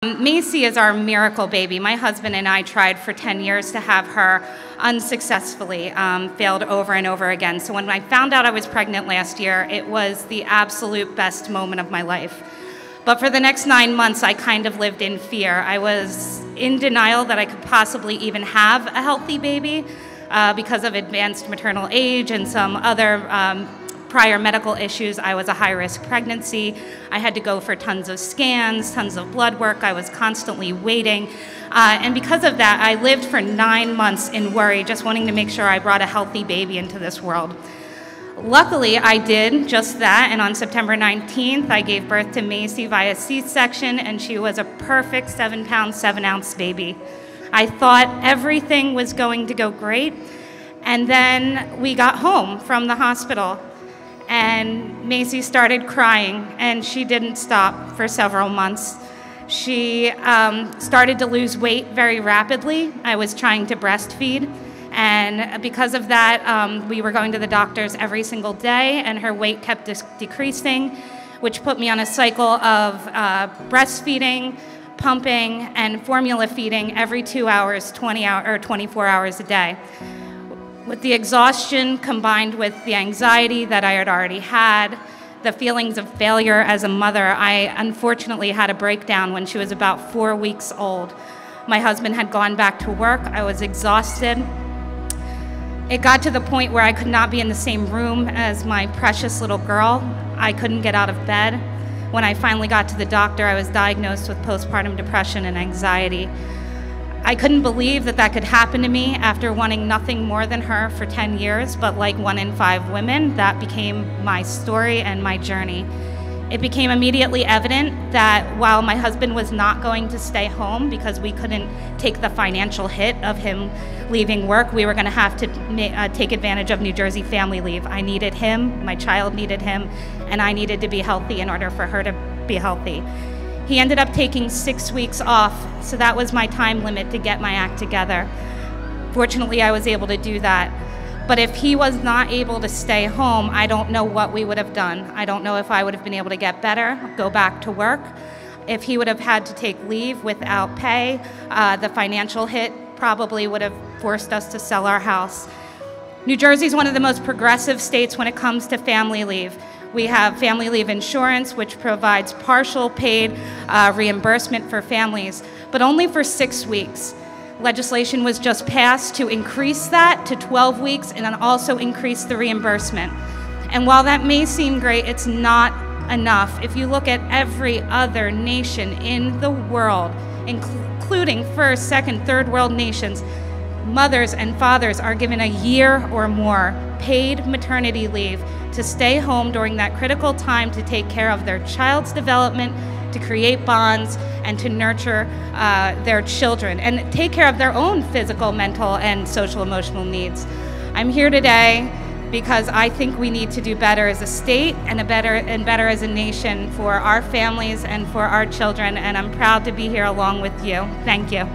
Macy is our miracle baby. My husband and I tried for 10 years to have her unsuccessfully, failed over and over again. So when I found out I was pregnant last year, it was the absolute best moment of my life. But for the next 9 months, I kind of lived in fear. I was in denial that I could possibly even have a healthy baby because of advanced maternal age and some other prior medical issues. I was a high-risk pregnancy. I had to go for tons of scans, tons of blood work. I was constantly waiting. And because of that, I lived for 9 months in worry, just wanting to make sure I brought a healthy baby into this world. Luckily, I did just that, and on September 19th, I gave birth to Macy via C-section, and she was a perfect 7-pound, 7-ounce baby. I thought everything was going to go great, and then we got home from the hospital, and Macy started crying, and she didn't stop for several months. She started to lose weight very rapidly. I was trying to breastfeed, and because of that, we were going to the doctors every single day, and her weight kept decreasing, which put me on a cycle of breastfeeding, pumping, and formula feeding every 2 hours, 24 hours a day. With the exhaustion combined with the anxiety that I had already had, the feelings of failure as a mother, I unfortunately had a breakdown when she was about 4 weeks old. My husband had gone back to work. I was exhausted. It got to the point where I could not be in the same room as my precious little girl. I couldn't get out of bed. When I finally got to the doctor, I was diagnosed with postpartum depression and anxiety. I couldn't believe that that could happen to me after wanting nothing more than her for 10 years, but like 1 in 5 women, that became my story and my journey. It became immediately evident that while my husband was not going to stay home because we couldn't take the financial hit of him leaving work, we were going to have to take advantage of New Jersey family leave. I needed him, my child needed him, and I needed to be healthy in order for her to be healthy. He ended up taking 6 weeks off, so that was my time limit to get my act together. Fortunately, I was able to do that. But if he was not able to stay home, I don't know what we would have done. I don't know if I would have been able to get better, go back to work. If he would have had to take leave without pay, the financial hit probably would have forced us to sell our house. New Jersey is one of the most progressive states when it comes to family leave. We have family leave insurance, which provides partial paid reimbursement for families, but only for 6 weeks. Legislation was just passed to increase that to 12 weeks and then also increase the reimbursement. And while that may seem great, it's not enough. If you look at every other nation in the world, including first, second, third world nations, mothers and fathers are given a year or more paid maternity leave to stay home during that critical time to take care of their child's development, to create bonds, and to nurture their children, and take care of their own physical, mental, and social emotional needs. I'm here today because I think we need to do better as a state and better as a nation for our families and for our children, and I'm proud to be here along with you. Thank you.